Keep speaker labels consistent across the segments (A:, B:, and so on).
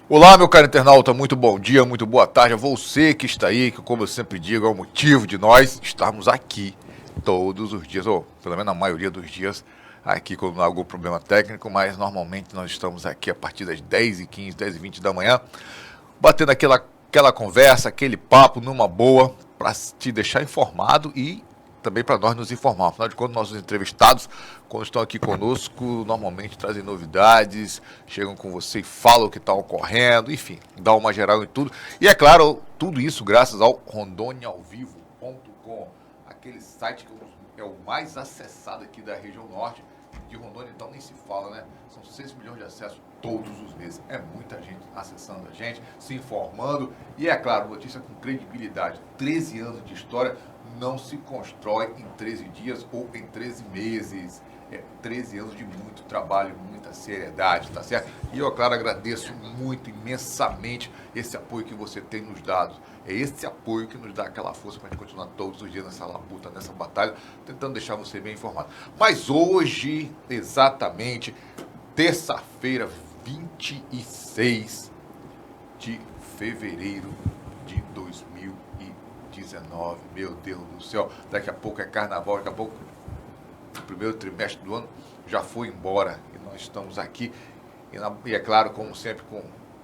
A: Olá, meu caro internauta, muito bom dia, muito boa tarde a você que está aí, que como eu sempre digo, é o motivo de nós estarmos aqui todos os dias, ou pelo menos a maioria dos dias, aqui quando não há algum problema técnico, mas normalmente nós estamos aqui a partir das 10h15, 10h20 da manhã, batendo aquela conversa, aquele papo numa boa, para te deixar informado e também para nós nos informar. Afinal de contas, nossos entrevistados, quando estão aqui conosco, normalmente trazem novidades, chegam com você e falam o que está ocorrendo, enfim, dá uma geral em tudo. E é claro, tudo isso graças ao rondoniaovivo.com, aquele site que é o mais acessado aqui da região norte de Rondônia, então nem se fala, né? São 6 milhões de acessos todos os meses. É muita gente acessando a gente, se informando e, é claro, notícia com credibilidade. 13 anos de história não se constrói em 13 dias ou em 13 meses. É 13 anos de muito trabalho, muita seriedade, tá certo? E eu, claro, agradeço muito, imensamente, esse apoio que você tem nos dado. É esse apoio que nos dá aquela força para a gente continuar todos os dias nessa labuta, nessa batalha, tentando deixar você bem informado. Mas hoje, exatamente, terça-feira, 26 de fevereiro de 2019. Meu Deus do céu, daqui a pouco é carnaval, daqui a pouco o primeiro trimestre do ano já foi embora e nós estamos aqui e é claro, como sempre,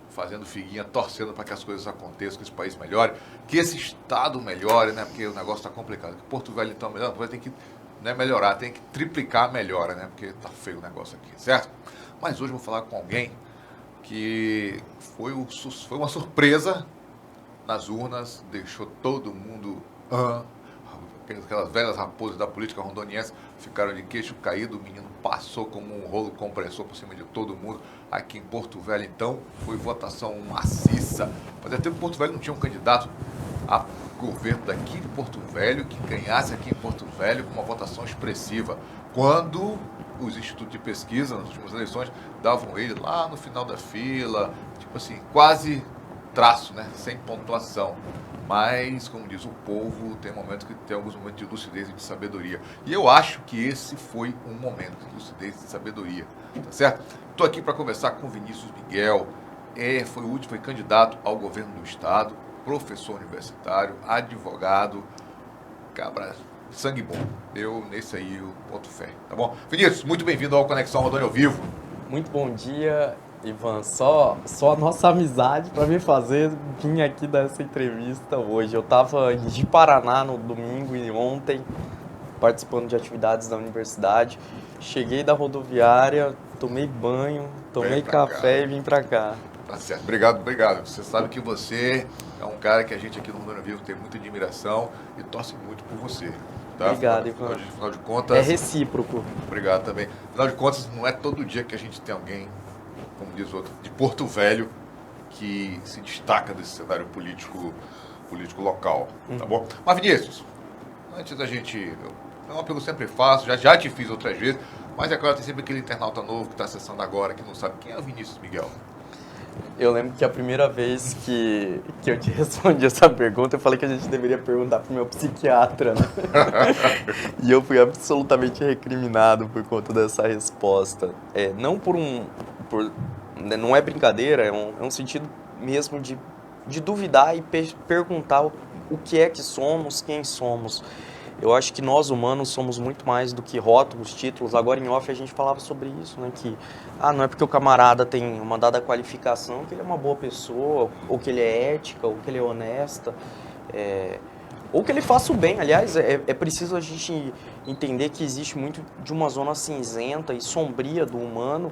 A: fazendo figuinha, torcendo para que as coisas aconteçam, que esse país melhore, que esse estado melhore, né? Porque o negócio está complicado. Que Porto Velho então melhor, vai ter que melhorar, tem que triplicar a melhora, né? Porque tá feio o negócio aqui, certo? Mas hoje eu vou falar com alguém que foi uma surpresa nas urnas, deixou todo mundo aquelas velhas raposas da política rondoniense ficaram de queixo caído, o menino passou como um rolo compressor por cima de todo mundo aqui em Porto Velho. Então foi votação maciça. Fazia tempo que Porto Velho não tinha um candidato a governo daqui de Porto Velho que ganhasse aqui em Porto Velho com uma votação expressiva, quando os institutos de pesquisa nas últimas eleições davam ele lá no final da fila, tipo assim, quase traço, né, sem pontuação. Mas, como diz o povo, tem alguns momentos de lucidez e de sabedoria. E eu acho que esse foi um momento de lucidez e de sabedoria, tá certo? Estou aqui para conversar com Vinícius Miguel, foi candidato ao governo do estado, professor universitário, advogado, cabra, sangue bom. Nesse aí, eu boto fé, tá bom? Vinícius, muito bem-vindo ao Conexão Rondônia ao Vivo.
B: Muito bom dia, Ivan. Só a nossa amizade para me fazer vir aqui dar essa entrevista hoje. Eu estava em Ji-Paraná no domingo e ontem, participando de atividades da universidade. Cheguei da rodoviária, tomei banho, tomei café e vim para cá.
A: Tá certo, obrigado. Você sabe que você é um cara que a gente aqui no Rondônia Vivo tem muita admiração e torce muito por você. Tá?
B: Obrigado, Ivan.
A: Afinal de contas...
B: É recíproco.
A: Obrigado também. Afinal de contas, não é todo dia que a gente tem alguém, como diz o outro, de Porto Velho, que se destaca desse cenário político local, tá bom? Mas, Vinícius, antes da gente... É uma pergunta que eu sempre faço, já te fiz outras vezes, mas é claro, tem sempre aquele internauta novo que está acessando agora, que não sabe quem é o Vinícius Miguel.
B: Eu lembro que a primeira vez que eu te respondi essa pergunta, eu falei que a gente deveria perguntar pro meu psiquiatra, né? E eu fui absolutamente recriminado por conta dessa resposta. Não é brincadeira, é um sentido mesmo de duvidar e perguntar o que é que somos, quem somos. Eu acho que nós humanos somos muito mais do que rótulos, títulos. Agora em off a gente falava sobre isso, né? Que não é porque o camarada tem uma dada qualificação que ele é uma boa pessoa, ou que ele é ética, ou que ele é honesta, ou que ele faça o bem. Aliás, é preciso a gente entender que existe muito de uma zona cinzenta e sombria do humano,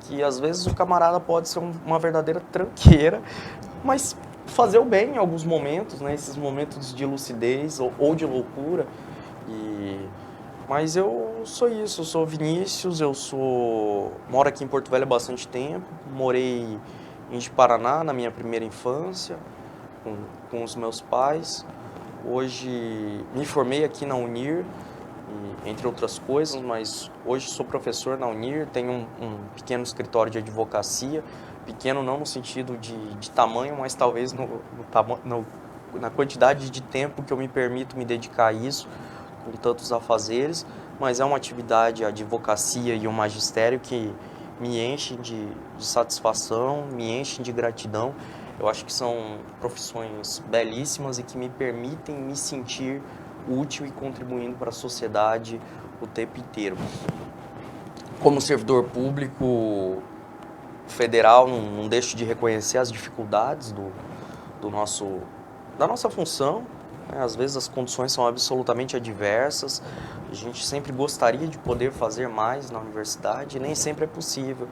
B: que às vezes o camarada pode ser uma verdadeira tranqueira, mas fazer o bem em alguns momentos, né? Esses momentos de lucidez ou de loucura. Mas eu sou isso, eu sou Vinícius, moro aqui em Porto Velho há bastante tempo, morei em Ji-Paraná na minha primeira infância, com os meus pais. Hoje me formei aqui na Unir, entre outras coisas, mas hoje sou professor na Unir, tenho um pequeno escritório de advocacia, pequeno não no sentido de tamanho, mas talvez na quantidade de tempo que eu me permito me dedicar a isso, com tantos afazeres, mas é uma atividade, a advocacia e o magistério, que me enchem de satisfação, me enchem de gratidão. Eu acho que são profissões belíssimas e que me permitem me sentir útil e contribuindo para a sociedade o tempo inteiro. Como servidor público federal, não deixo de reconhecer as dificuldades da nossa função. Às vezes as condições são absolutamente adversas, a gente sempre gostaria de poder fazer mais na universidade, nem sempre é possível,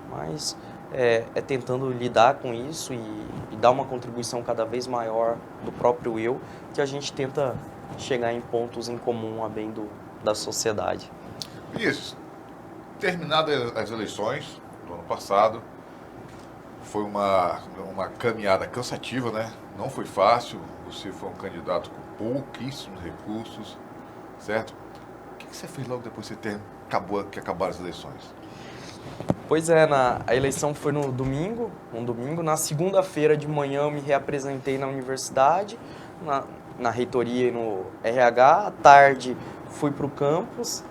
B: mas é tentando lidar com isso e dar uma contribuição cada vez maior do próprio eu, que a gente tenta chegar em pontos em comum a bem da sociedade.
A: Isso. Terminadas as eleições do ano passado, foi uma caminhada cansativa, né? Não foi fácil, você foi um candidato com pouquíssimos recursos, certo? O que você fez logo depois que acabaram as eleições?
B: Pois é, a eleição foi no domingo, na segunda-feira de manhã eu me reapresentei na universidade, na reitoria e no RH, à tarde fui para o campus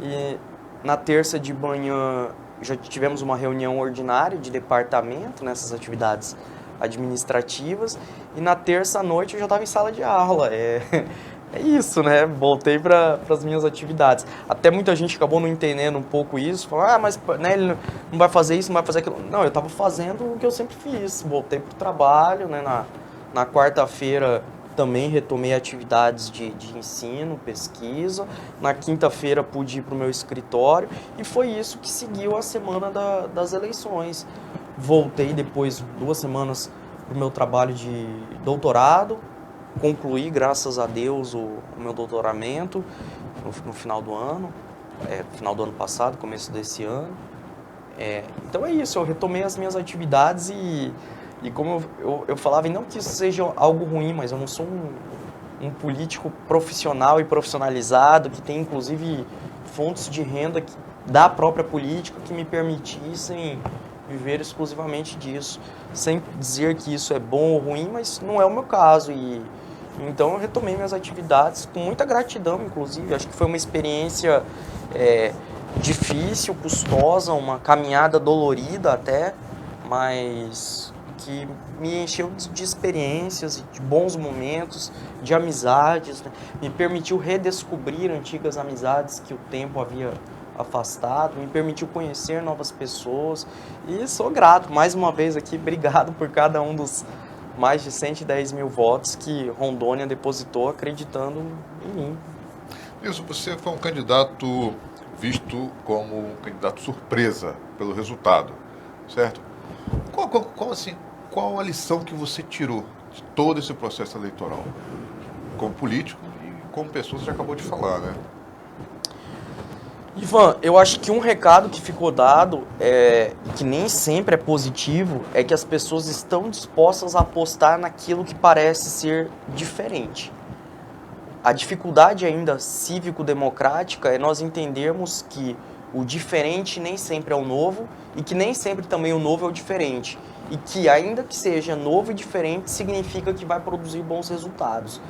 B: e na terça de manhã já tivemos uma reunião ordinária de departamento nessas atividades administrativas e na terça à noite eu já estava em sala de aula. É isso, né? Voltei para as minhas atividades. Até muita gente acabou não entendendo um pouco isso, falando, mas né, ele não vai fazer isso, não vai fazer aquilo. Não, eu estava fazendo o que eu sempre fiz. Voltei para o trabalho, né? Na quarta-feira também retomei atividades de ensino, pesquisa. Na quinta-feira pude ir para o meu escritório e foi isso que seguiu a semana das eleições. Voltei depois 2 semanas para o meu trabalho de doutorado, concluí, graças a Deus, o meu doutoramento no final do ano, final do ano passado, começo desse ano. Então é isso, eu retomei as minhas atividades e como eu falava, e não que isso seja algo ruim, mas eu não sou um político profissional e profissionalizado, que tem inclusive fontes de renda da própria política que me permitissem viver exclusivamente disso, sem dizer que isso é bom ou ruim, mas não é o meu caso. Então eu retomei minhas atividades com muita gratidão, inclusive. Acho que foi uma experiência difícil, custosa, uma caminhada dolorida até, mas que me encheu de experiências, de bons momentos, de amizades, né? Me permitiu redescobrir antigas amizades que o tempo havia afastado, me permitiu conhecer novas pessoas e sou grato, mais uma vez aqui, obrigado por cada um dos mais de 110 mil votos que Rondônia depositou acreditando em mim.
A: Isso, você foi um candidato visto como um candidato surpresa pelo resultado, certo? Qual a lição que você tirou de todo esse processo eleitoral? Como político e como pessoa, você já acabou de falar, né?
B: Ivan, eu acho que um recado que ficou dado, que nem sempre é positivo, é que as pessoas estão dispostas a apostar naquilo que parece ser diferente. A dificuldade ainda cívico-democrática é nós entendermos que o diferente nem sempre é o novo e que nem sempre também o novo é o diferente. E que ainda que seja novo e diferente, significa que vai produzir bons resultados.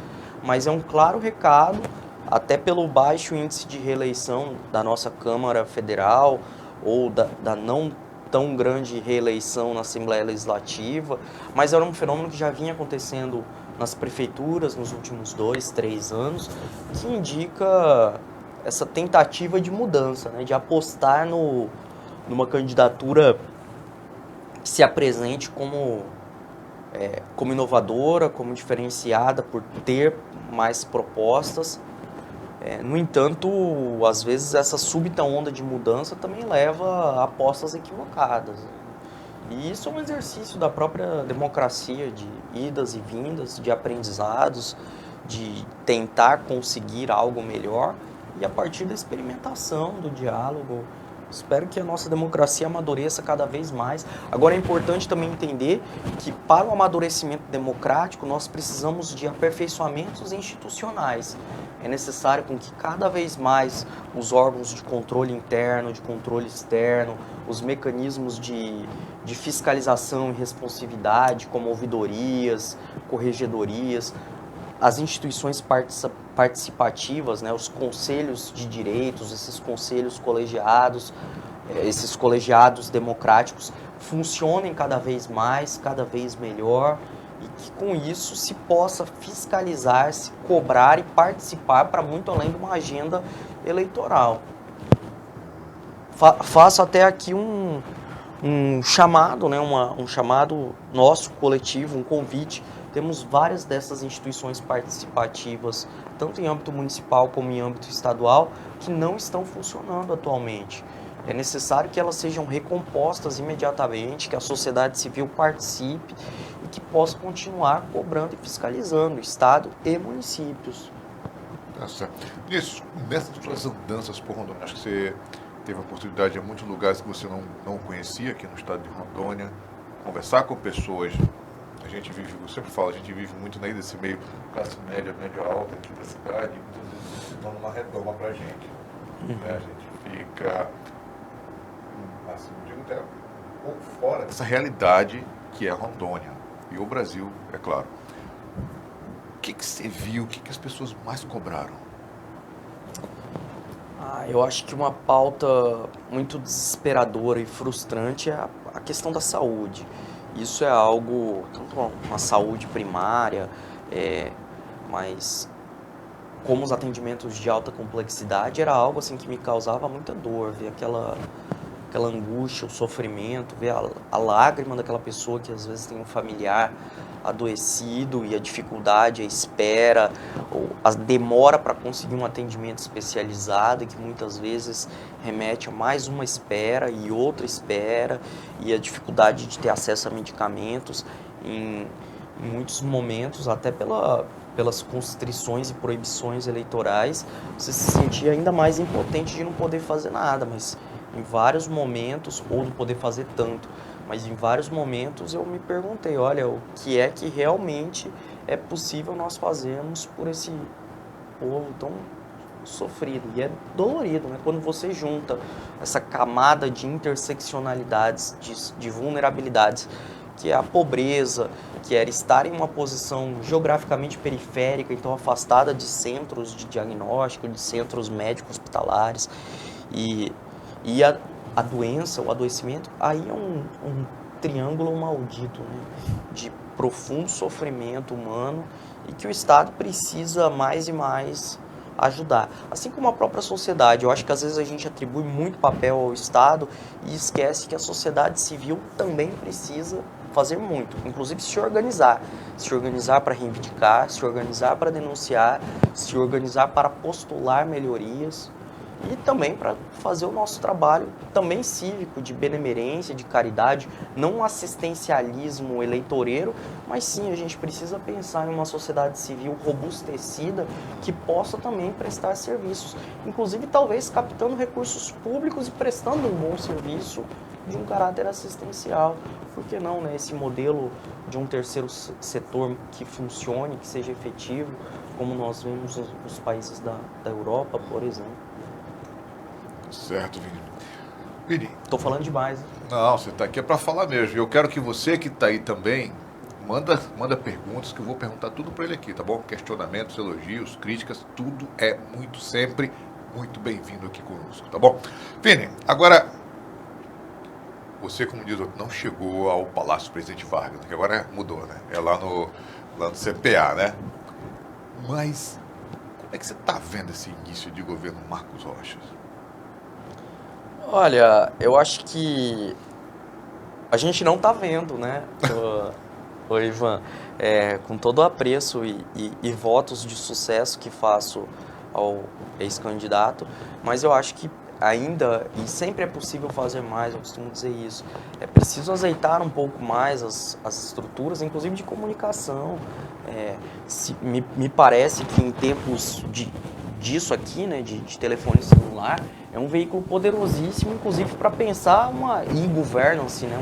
B: Mas é um claro recado, até pelo baixo índice de reeleição da nossa Câmara Federal ou da não tão grande reeleição na Assembleia Legislativa, mas era um fenômeno que já vinha acontecendo nas prefeituras nos últimos 2, 3 anos, que indica essa tentativa de mudança, né, de apostar numa candidatura que se apresente como inovadora, como diferenciada por ter mais propostas. No entanto, às vezes essa súbita onda de mudança também leva a apostas equivocadas. E isso é um exercício da própria democracia, de idas e vindas, de aprendizados, de tentar conseguir algo melhor e a partir da experimentação, do diálogo. Espero que a nossa democracia amadureça cada vez mais. Agora é importante também entender que para o amadurecimento democrático nós precisamos de aperfeiçoamentos institucionais. É necessário com que cada vez mais os órgãos de controle interno, de controle externo, os mecanismos de fiscalização e responsividade, como ouvidorias, corregedorias, as instituições participativas, né, os conselhos de direitos, esses conselhos colegiados, esses colegiados democráticos funcionem cada vez mais, cada vez melhor, e que com isso se possa fiscalizar, se cobrar e participar para muito além de uma agenda eleitoral. Faço até aqui um chamado, né, um chamado nosso, coletivo, um convite. Temos várias dessas instituições participativas, tanto em âmbito municipal como em âmbito estadual, que não estão funcionando atualmente. É necessário que elas sejam recompostas imediatamente, que a sociedade civil participe e que possa continuar cobrando e fiscalizando Estado e municípios.
A: Tá certo. Nessas suas andanças por Rondônia, acho que você teve a oportunidade de ir a muitos lugares que você não conhecia aqui no estado de Rondônia, conversar com pessoas. A gente vive, eu sempre falo, a gente vive muito desse meio classe média, média alta aqui da cidade, e muitas vezes se torna uma redoma pra gente. Né? A gente fica, assim, digo até um pouco fora dessa realidade que é Rondônia e o Brasil, é claro. O que você viu, o que as pessoas mais cobraram?
B: Eu acho que uma pauta muito desesperadora e frustrante é a questão da saúde. Isso é algo, tanto uma saúde primária, mas como os atendimentos de alta complexidade, era algo assim que me causava muita dor, ver aquela angústia, o sofrimento, ver a lágrima daquela pessoa que às vezes tem um familiar adoecido e a dificuldade, a espera, ou a demora para conseguir um atendimento especializado e que muitas vezes remete a mais uma espera e outra espera e a dificuldade de ter acesso a medicamentos em muitos momentos, até pelas constrições e proibições eleitorais, você se sentia ainda mais impotente de não poder fazer nada, mas em vários momentos, ou não poder fazer tanto, mas em vários momentos eu me perguntei, olha, o que é que realmente é possível nós fazermos por esse povo tão sofrido. E é dolorido, né? Quando você junta essa camada de interseccionalidades, de vulnerabilidades, que é a pobreza, que era estar em uma posição geograficamente periférica, então afastada de centros de diagnóstico, de centros médicos hospitalares, e a doença, o adoecimento, aí é um triângulo maldito, né? De profundo sofrimento humano e que o Estado precisa mais e mais ajudar. Assim como a própria sociedade, eu acho que às vezes a gente atribui muito papel ao Estado e esquece que a sociedade civil também precisa fazer muito, inclusive se organizar para reivindicar, se organizar para denunciar, se organizar para postular melhorias e também para fazer o nosso trabalho também cívico, de benemerência, de caridade, não um assistencialismo eleitoreiro, mas sim a gente precisa pensar em uma sociedade civil robustecida que possa também prestar serviços, inclusive talvez captando recursos públicos e prestando um bom serviço de um caráter assistencial. Por que não, né? Esse modelo de um terceiro setor que funcione, que seja efetivo, como nós vemos nos países da Europa, por exemplo.
A: Certo, Vini. Vini.
B: Tô falando demais, hein?
A: Não, você está aqui é para falar mesmo. Eu quero que você que está aí também manda perguntas que eu vou perguntar tudo para ele aqui, tá bom? Questionamentos, elogios, críticas, tudo é sempre muito bem-vindo aqui conosco, tá bom? Vini, agora você, como diz, não chegou ao Palácio Presidente Vargas, que agora mudou, né? É lá no CPA, né? Mas como é que você está vendo esse início de governo Marcos Rocha?
B: Olha, eu acho que a gente não está vendo, né, o Ivan, com todo o apreço e votos de sucesso que faço ao ex-candidato, mas eu acho que ainda, e sempre é possível fazer mais, eu costumo dizer isso, é preciso azeitar um pouco mais as estruturas, inclusive de comunicação. Me parece que em tempos disso aqui, né, de telefone celular, é um veículo poderosíssimo, inclusive para pensar uma e-governance, né,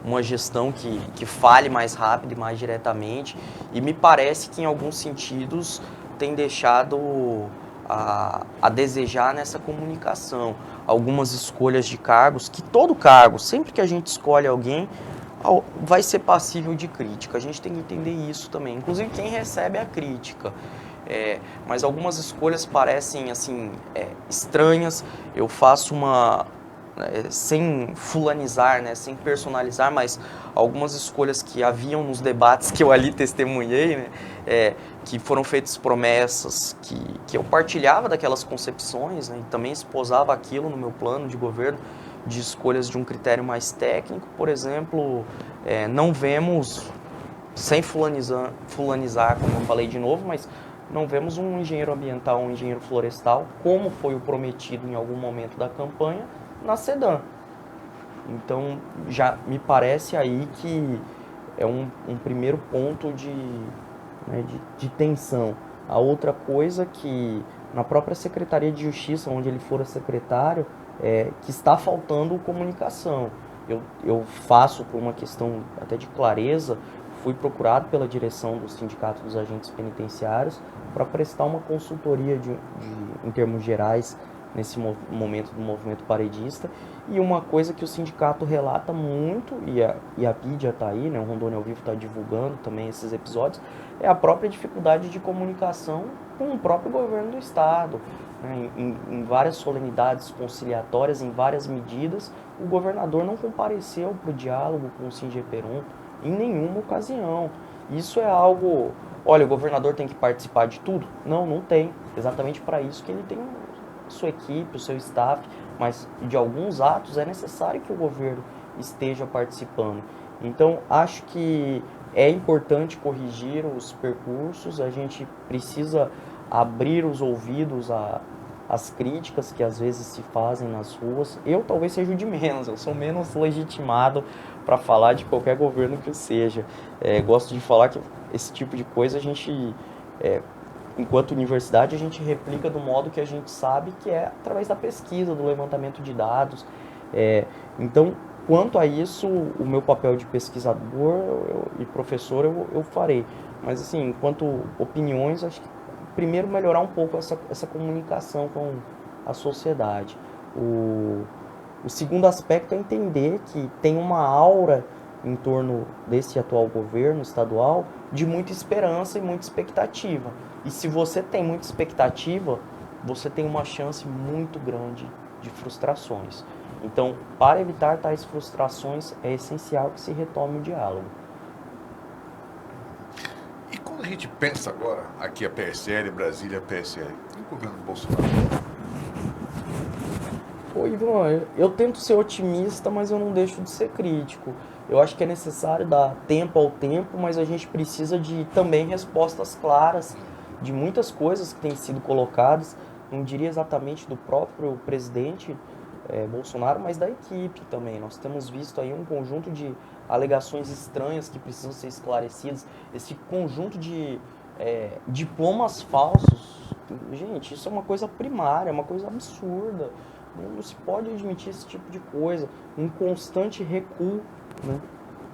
B: uma gestão que fale mais rápido e mais diretamente, e me parece que em alguns sentidos tem deixado a desejar nessa comunicação. Algumas escolhas de cargos, que todo cargo, sempre que a gente escolhe alguém, vai ser passível de crítica. A gente tem que entender isso também. Inclusive quem recebe a crítica. Mas algumas escolhas parecem assim estranhas. Eu faço sem fulanizar, né, sem personalizar, mas algumas escolhas que haviam nos debates que eu ali testemunhei, né, que foram feitas promessas, que eu partilhava daquelas concepções, né, e também esposava aquilo no meu plano de governo, de escolhas de um critério mais técnico. Por exemplo, não vemos, sem fulanizar, como eu falei de novo, mas não vemos um engenheiro ambiental, um engenheiro florestal, como foi o prometido em algum momento da campanha, na SEDAM. Então, já me parece aí que é um primeiro ponto de tensão. A outra coisa que, na própria Secretaria de Justiça, onde ele for secretário, que está faltando comunicação. Eu faço, por uma questão até de clareza, fui procurado pela direção do Sindicato dos Agentes Penitenciários para prestar uma consultoria em termos gerais nesse momento do movimento paredista. E uma coisa que o sindicato relata muito, e a mídia está aí, né, o Rondônia ao Vivo está divulgando também esses episódios, é a própria dificuldade de comunicação com o próprio governo do Estado. Né, em várias solenidades conciliatórias, em várias medidas, o governador não compareceu para o diálogo com o Singeperum em nenhuma ocasião. Isso é algo... Olha, o governador tem que participar de tudo? Não, não tem. Exatamente para isso que ele tem sua equipe, o seu staff, mas de alguns atos é necessário que o governo esteja participando. Então, acho que é importante corrigir os percursos, a gente precisa abrir os ouvidos às críticas que às vezes se fazem nas ruas. Eu talvez seja o de menos, eu sou menos legitimado para falar de qualquer governo que seja. Gosto de falar que esse tipo de coisa a gente... enquanto universidade, a gente replica do modo que a gente sabe, que é através da pesquisa, do levantamento de dados. Então, quanto a isso, o meu papel de pesquisador e professor eu farei. Mas, assim, enquanto opiniões, acho que primeiro melhorar um pouco essa comunicação com a sociedade. O segundo aspecto é entender que tem uma aura em torno desse atual governo estadual de muita esperança e muita expectativa. E se você tem muita expectativa, você tem uma chance muito grande de frustrações. Então, para evitar tais frustrações, é essencial que se retome o diálogo.
A: E quando a gente pensa agora, aqui a PSL, Brasília, PSL, e o governo Bolsonaro?
B: Pô, Ivan, eu tento ser otimista, mas eu não deixo de ser crítico. Eu acho que é necessário dar tempo ao tempo, mas a gente precisa de também respostas claras de muitas coisas que têm sido colocadas, não diria exatamente do próprio presidente Bolsonaro, mas da equipe também. Nós temos visto aí um conjunto de alegações estranhas que precisam ser esclarecidas, esse conjunto de diplomas falsos. Gente, isso é uma coisa primária, é uma coisa absurda. Não se pode admitir esse tipo de coisa, um constante recuo, né?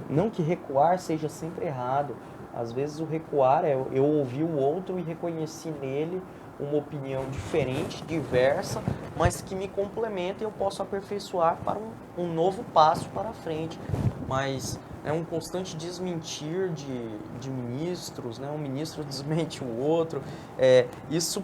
B: Não que recuar seja sempre errado. Às vezes o recuar é eu ouvir o outro e reconheci nele uma opinião diferente, diversa, mas que me complementa e eu posso aperfeiçoar para um novo passo para frente. Mas é um constante desmentir de ministros, né? Um ministro desmente o outro. Isso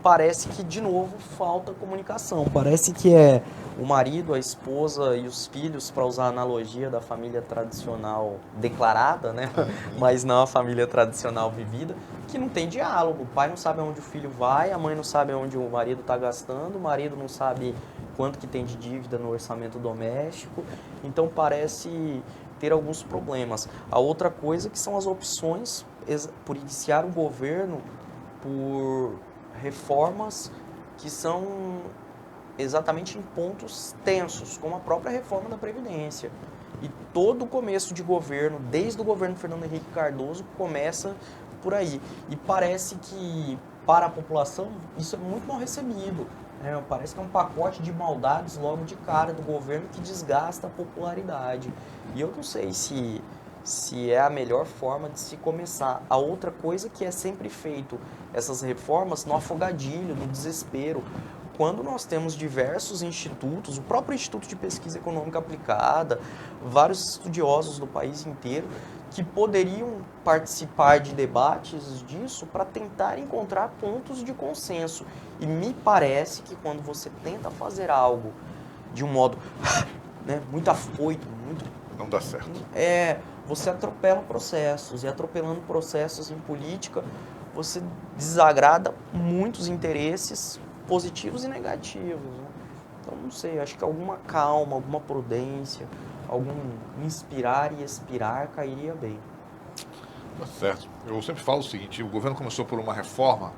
B: parece que, de novo, falta comunicação. Parece que é o marido, a esposa e os filhos, para usar a analogia da família tradicional declarada, né? Mas não a família tradicional vivida, que não tem diálogo. O pai não sabe aonde o filho vai, a mãe não sabe aonde o marido está gastando, o marido não sabe quanto que tem de dívida no orçamento doméstico. Então parece ter alguns problemas. A outra coisa que são as opções por iniciar o governo por reformas que são exatamente em pontos tensos, como a própria reforma da Previdência. E todo o começo de governo, desde o governo Fernando Henrique Cardoso, começa por aí. E parece que, para a população, isso é muito mal recebido. Parece que é um pacote de maldades logo de cara do governo que desgasta a popularidade. E eu não sei se é a melhor forma de se começar. A outra coisa que é sempre feito, essas reformas no afogadilho, no desespero. quando nós temos diversos institutos, o próprio Instituto de Pesquisa Econômica Aplicada, vários estudiosos do país inteiro, que poderiam participar de debates disso para tentar encontrar pontos de consenso. E me parece que quando você tenta fazer algo de um modo né, muito afoito, muito...
A: Não dá certo.
B: Você atropela processos, e atropelando processos em política, você desagrada muitos interesses positivos e negativos. Né? Então, não sei, acho que alguma calma, alguma prudência, algum inspirar e expirar cairia bem.
A: Tá certo. Eu sempre falo o seguinte, o governo começou por uma reforma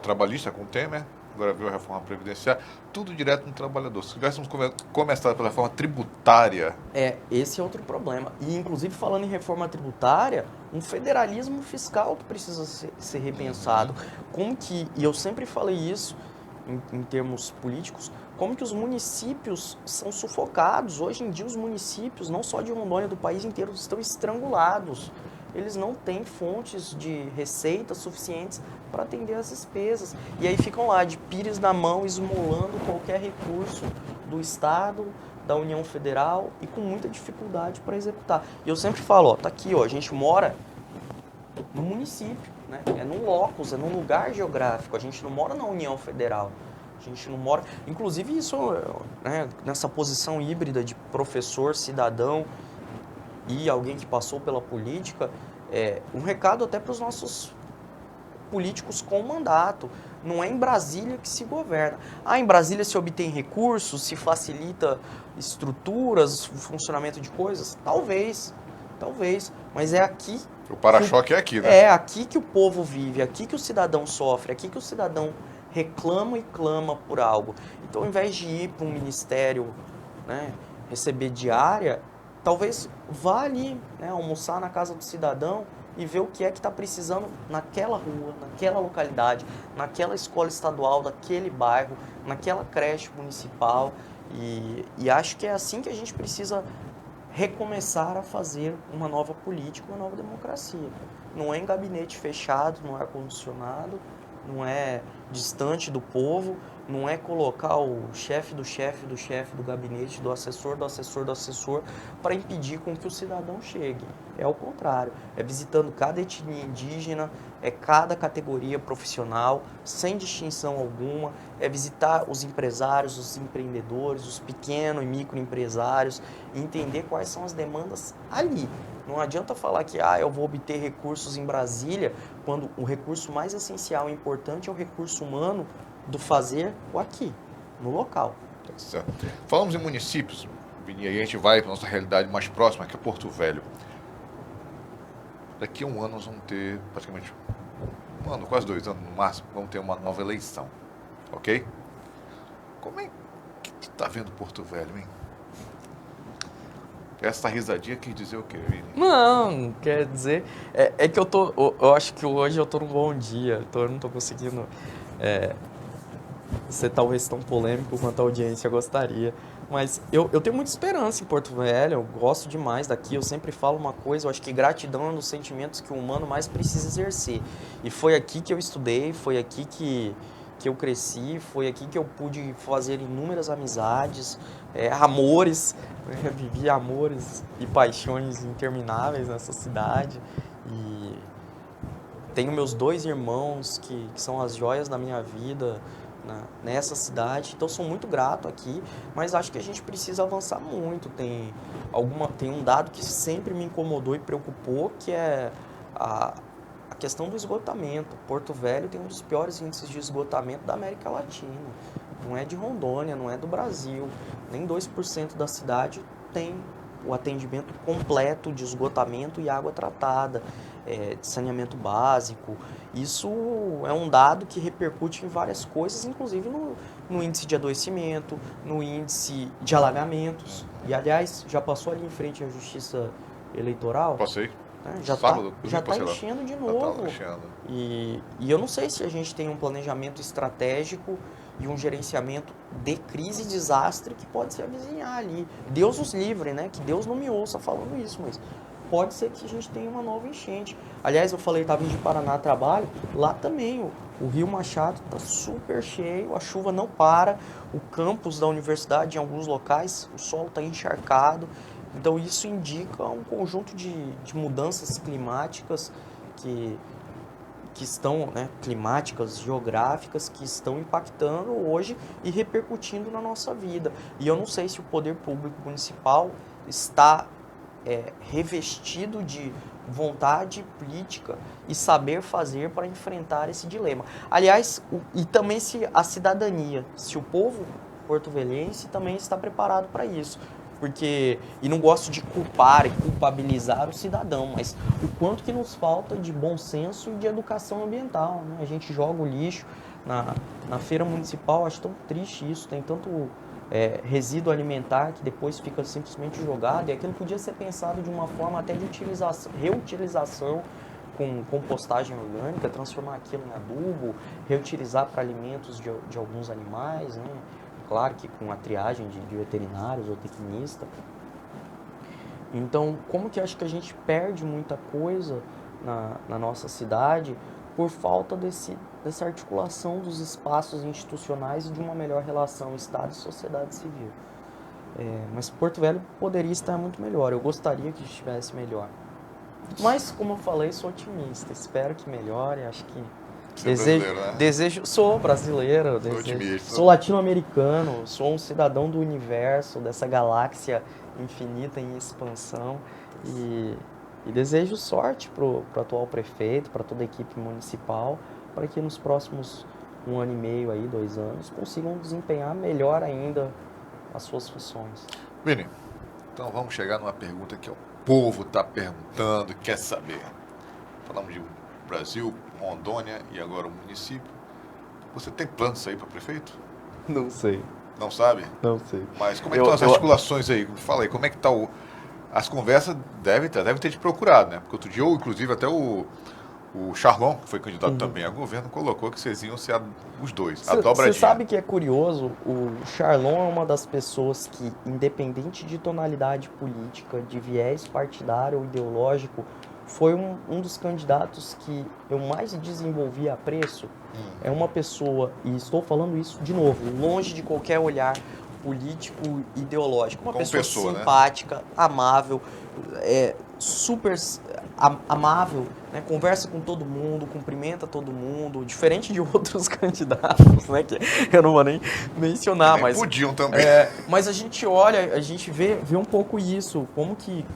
A: trabalhista com o Temer, agora veio a reforma previdenciária, tudo direto no trabalhador. Se tivéssemos começado pela reforma tributária...
B: Esse é outro problema. E, inclusive, falando em reforma tributária, um federalismo fiscal que precisa ser repensado. Como que, e eu sempre falei isso em termos políticos, como que os municípios são sufocados. Hoje em dia, os municípios, não só de Rondônia, do país inteiro, estão estrangulados. Eles não têm fontes de receita suficientes para atender as despesas. E aí ficam lá, de pires na mão, esmolando qualquer recurso do Estado, da União Federal, e com muita dificuldade para executar. E eu sempre falo, tá aqui, a gente mora no município, né? É no locus, é num lugar geográfico, a gente não mora na União Federal. A gente não mora... Inclusive, isso, né, nessa posição híbrida de professor, cidadão e alguém que passou pela política, um recado até para os nossos políticos com mandato. Não é em Brasília que se governa. Em Brasília se obtém recursos, se facilita estruturas, o funcionamento de coisas? Talvez, mas é aqui...
A: O para-choque é aqui, né?
B: É aqui que o povo vive, aqui que o cidadão sofre, aqui que o cidadão reclama e clama por algo. Então, ao invés de ir para um ministério, né, receber diária, talvez vá ali, né, almoçar na casa do cidadão e ver o que é que está precisando naquela rua, naquela localidade, naquela escola estadual, daquele bairro, naquela creche municipal. E acho que é assim que a gente precisa recomeçar a fazer uma nova política, uma nova democracia. Não é em gabinete fechado, não é ar-condicionado, não é distante do povo, não é colocar o chefe do chefe do chefe do gabinete, do assessor para impedir com que o cidadão chegue. É ao contrário, é visitando cada etnia indígena, é cada categoria profissional, sem distinção alguma, é visitar os empresários, os empreendedores, os pequenos e microempresários, e entender quais são as demandas ali. Não adianta falar que eu vou obter recursos em Brasília, quando o recurso mais essencial e importante é o recurso humano do fazer o aqui, no local.
A: Certo. Falamos em municípios, Vini, aí a gente vai para a nossa realidade mais próxima, que é Porto Velho. Daqui a um ano nós vamos ter praticamente um ano, quase 2 anos no máximo, vamos ter uma nova eleição, ok? Como é que tu tá vendo Porto Velho, hein? Essa risadinha quer dizer o quê, Vini?
B: Não, quer dizer... É que eu acho que hoje eu tô num bom dia, eu não tô conseguindo ser talvez tão polêmico quanto a audiência gostaria. Mas eu tenho muita esperança em Porto Velho, eu gosto demais daqui, eu sempre falo uma coisa, eu acho que gratidão é um dos sentimentos que o humano mais precisa exercer. E foi aqui que eu estudei, foi aqui que eu cresci, foi aqui que eu pude fazer inúmeras amizades, amores, vivi amores e paixões intermináveis nessa cidade. E tenho meus 2 irmãos que são as joias da minha vida nessa cidade, então sou muito grato aqui, mas acho que a gente precisa avançar muito. Tem um dado que sempre me incomodou e preocupou, que é a questão do esgotamento. Porto Velho tem um dos piores índices de esgotamento da América Latina. Não é de Rondônia, não é do Brasil, nem 2% da cidade tem o atendimento completo de esgotamento e água tratada, de saneamento básico. Isso é um dado que repercute em várias coisas, inclusive no índice de adoecimento, no índice de alagamentos. E, aliás, já passou ali em frente à Justiça Eleitoral?
A: Passei.
B: Já está enchendo de novo. E eu não sei se a gente tem um planejamento estratégico e um gerenciamento de crise e desastre que pode se avizinhar ali. Deus nos livre, né? Que Deus não me ouça falando isso, mas pode ser que a gente tenha uma nova enchente. Aliás, eu falei, estava em Paraná a trabalho, lá também o Rio Machado está super cheio, a chuva não para, o campus da universidade em alguns locais, o solo está encharcado. Então isso indica um conjunto de mudanças climáticas que estão, né, climáticas, geográficas, que estão impactando hoje e repercutindo na nossa vida. E eu não sei se o poder público municipal está revestido de vontade política e saber fazer para enfrentar esse dilema. Aliás, e também se a cidadania, se o povo porto-velhense também está preparado para isso. Porque, e não gosto de culpar e culpabilizar o cidadão, mas o quanto que nos falta de bom senso e de educação ambiental, né? A gente joga o lixo na feira municipal, acho tão triste isso, tem tanto resíduo alimentar que depois fica simplesmente jogado, e aquilo podia ser pensado de uma forma até de reutilização, com compostagem orgânica, transformar aquilo em adubo, reutilizar para alimentos de alguns animais, né? Claro que com a triagem de veterinários ou tecnista. Então, como que eu acho que a gente perde muita coisa na nossa cidade por falta dessa articulação dos espaços institucionais e de uma melhor relação Estado e sociedade civil. Mas Porto Velho poderia estar muito melhor, eu gostaria que estivesse melhor. Mas, como eu falei, sou otimista, espero que melhore, acho que sou brasileiro, sou latino-americano, sou um cidadão do universo, dessa galáxia infinita em expansão e desejo sorte para o atual prefeito, para toda a equipe municipal, para que nos próximos 1 ano e meio, 2 anos, consigam desempenhar melhor ainda as suas funções.
A: Vini, então vamos chegar numa pergunta que o povo está perguntando, quer saber. Falamos de Brasil, Rondônia e agora o município. Você tem planos aí para prefeito?
B: Não sei.
A: Não sabe?
B: Não sei.
A: Mas como é que estão as articulações aí? Fala aí, como é que tá as conversas devem ter te procurado, né? Porque outro dia, inclusive, até o Charlon, que foi candidato também a governo, colocou que vocês iam ser os dois, a dobradinha.
B: Você sabe que é curioso? O Charlon é uma das pessoas que, independente de tonalidade política, de viés partidário ou ideológico, foi um dos candidatos que eu mais desenvolvi apreço. É uma pessoa, e estou falando isso de novo, longe de qualquer olhar político ideológico, uma pessoa simpática, né? Amável, super amável, né? Conversa com todo mundo, cumprimenta todo mundo, diferente de outros candidatos, né? Que eu não vou nem mencionar, mas
A: podiam também.
B: Mas a gente olha, a gente vê um pouco isso, como que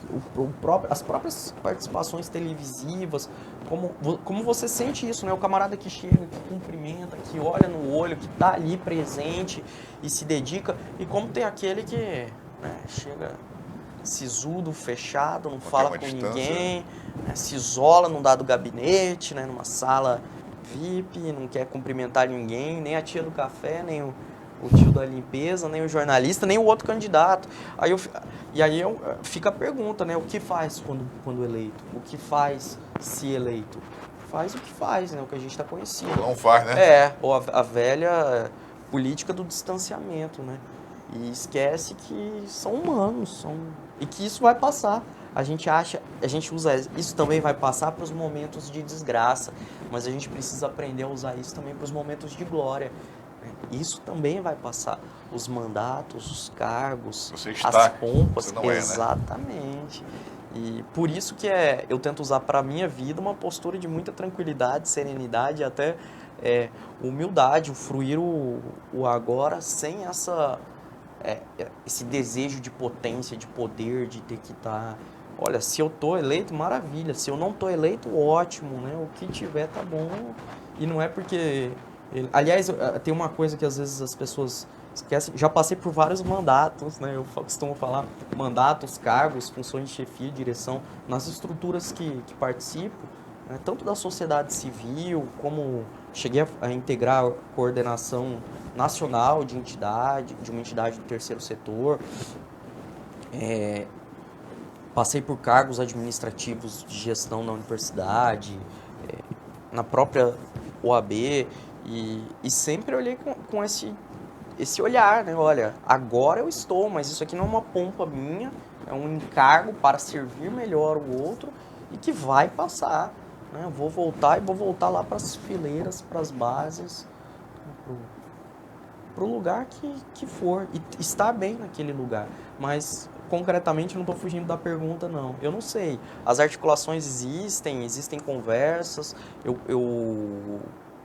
B: as próprias participações televisivas, como você sente isso, né? O camarada que chega, que cumprimenta, que olha no olho, que está ali presente e se dedica, e como tem aquele que, né, chega sisudo, fechado, não fala com ninguém, né, se isola num dado gabinete, né, numa sala VIP, não quer cumprimentar ninguém, nem a tia do café, nem o tio da limpeza, nem o jornalista, nem o outro candidato. Aí fica a pergunta, né, o que faz quando eleito? O que faz se eleito? Faz o que faz, né, o que a gente está conhecendo.
A: Não faz, né?
B: Ou a velha política do distanciamento, né? E esquece que são humanos, e que isso vai passar. A gente usa isso também vai passar para os momentos de desgraça, mas a gente precisa aprender a usar isso também para os momentos de glória. Isso também vai passar. Os mandatos, os cargos, as pompas.
A: Você não
B: exatamente. E por isso que eu tento usar para a minha vida uma postura de muita tranquilidade, serenidade e até humildade, o fruir o agora sem esse desejo de potência, de poder, de ter que estar... Olha, se eu tô eleito, maravilha. Se eu não tô eleito, ótimo, né? O que tiver tá bom. E não é porque... Aliás, tem uma coisa que às vezes as pessoas esquecem. Já passei por vários mandatos, né? Eu costumo falar mandatos, cargos, funções de chefia, direção, nas estruturas que participo, né? Tanto da sociedade civil, como cheguei a integrar a coordenação nacional de uma entidade do terceiro setor. Passei por cargos administrativos de gestão na universidade, na própria OAB, e sempre olhei com esse olhar, né? Olha, agora eu estou, mas isso aqui não é uma pompa minha, é um encargo para servir melhor o outro e que vai passar. Né? Vou voltar lá para as fileiras, para as bases, para o lugar que for, e estar bem naquele lugar. Mas, concretamente, não estou fugindo da pergunta, não. Eu não sei. As articulações existem conversas, eu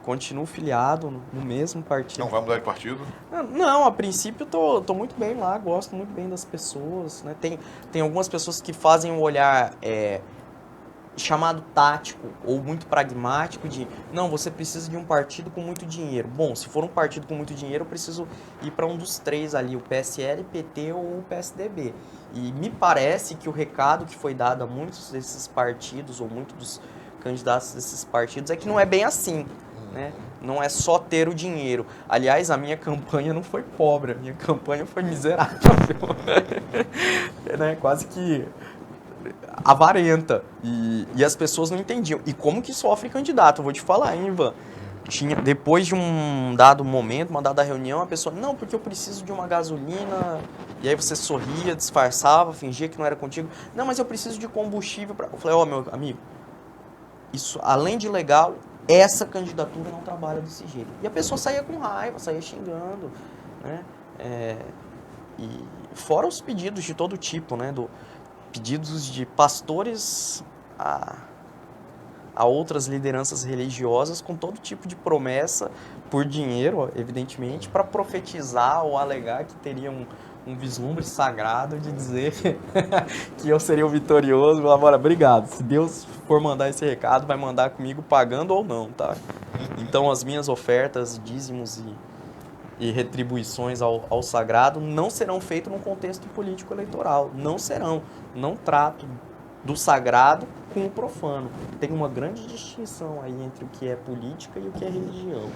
B: continuo filiado no mesmo partido.
A: Não vai mudar de partido?
B: Não, a princípio tô muito bem lá, gosto muito bem das pessoas, né? Tem algumas pessoas que fazem um olhar chamado tático ou muito pragmático de, não, você precisa de um partido com muito dinheiro. Bom, se for um partido com muito dinheiro, eu preciso ir para um dos três ali, o PSL, PT ou o PSDB. E me parece que o recado que foi dado a muitos desses partidos ou muitos dos candidatos desses partidos é que não é bem assim, né? Não é só ter o dinheiro. Aliás, a minha campanha não foi pobre, a minha campanha foi miserável. Né? Quase que avarenta. E as pessoas não entendiam. E como que sofre candidato? Eu vou te falar, hein, Ivan? Depois de um dado momento, uma dada reunião, a pessoa, não, porque eu preciso de uma gasolina. E aí você sorria, disfarçava, fingia que não era contigo. Não, mas eu preciso de combustível. Eu falei, meu amigo, isso, além de legal, essa candidatura não trabalha desse jeito. E a pessoa saía com raiva, saía xingando, né? E fora os pedidos de todo tipo, né? Pedidos de pastores a outras lideranças religiosas com todo tipo de promessa por dinheiro, evidentemente, para profetizar ou alegar que teria um vislumbre sagrado de dizer que eu seria o vitorioso. Agora, obrigado. Se Deus for mandar esse recado, vai mandar comigo pagando ou não, tá? Então, as minhas ofertas, dízimos e retribuições ao sagrado não serão feitas num contexto político eleitoral. Não serão. Não trato do sagrado com o profano. Tem uma grande distinção aí entre o que é política e o que é religião.